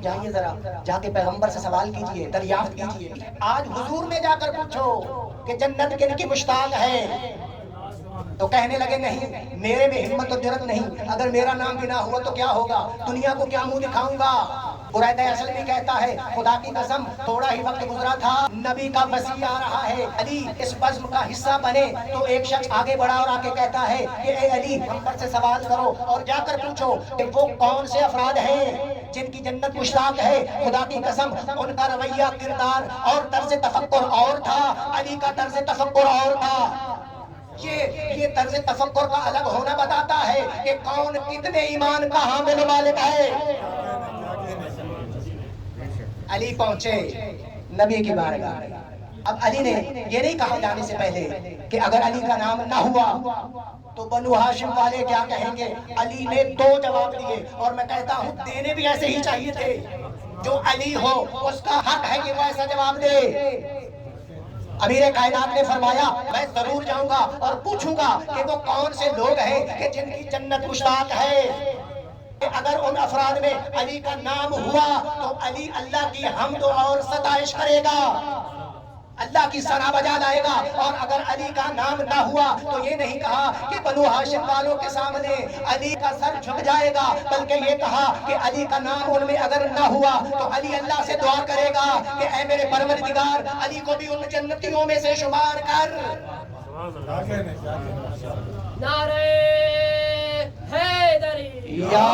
جائیے ذرا جا کے پیغمبر سے سوال کیجئے، دریافت کیجئے، آج حضور میں جا کر پوچھو کہ جنت کن کی مشتاق ہے؟ تو کہنے لگے نہیں، میرے میں ہمت و جرأت نہیں، اگر میرا نام بھی نہ ہوا تو کیا ہوگا، دنیا کو کیا منہ دکھاؤں گا۔ برید اسلمی کہتا ہے خدا کی قسم تھوڑا ہی وقت گزرا تھا، نبی کا وصی آ رہا ہے، علی اس بزم کا حصہ بنے۔ تو ایک شخص آگے بڑھا اور آ کے کہتا ہے کہ اے علی پیغمبر سے سوال کرو اور جا کر پوچھو کہ وہ کون سے افراد ہیں جن کی جنت مشتاق ہے۔ خدا کی قسم ان کا رویہ، کردار اور طرز تفکر اور تھا، علی کا طرز تفکر اور تھا۔ یہ طرز تفکر کا الگ ہونا بتاتا ہے کہ کون کتنے ایمان کا حامل و مالک ہے۔ علی پہنچے نبی کی بارگاہ میں۔ اب علی نے یہ نہیں کہا جانے سے پہلے کہ اگر علی کا نام نہ ہوا تو بنو ہاشم والے کیا کہیں گے۔ علی نے دو جواب دیے، اور میں کہتا ہوں دینے بھی ایسے ہی چاہیے تھے۔ جو علی ہو اس کا حق ہے کہ وہ ایسا جواب دے۔ امیر کائنات نے فرمایا میں ضرور جاؤں گا اور پوچھوں گا کہ وہ کون سے لوگ ہیں کہ جن کی جنت مشتاق ہے۔ اگر ان افراد میں علی کا نام ہوا تو علی اللہ کی حمد اور ستائش کرے گا، اللہ کی ثنا بجا لائے گا۔ اور اگر علی کا نام نہ ہوا تو یہ نہیں کہا کہ بنو ہاشم والوں کے سامنے علی کا سر جھک جائے گا، بلکہ یہ کہا کہ علی کا نام ان میں اگر نہ ہوا تو علی اللہ سے دعا کرے گا کہ اے میرے پروردگار علی کو بھی ان جنتیوں میں سے شمار کر۔ نعرہ حیدری۔ یا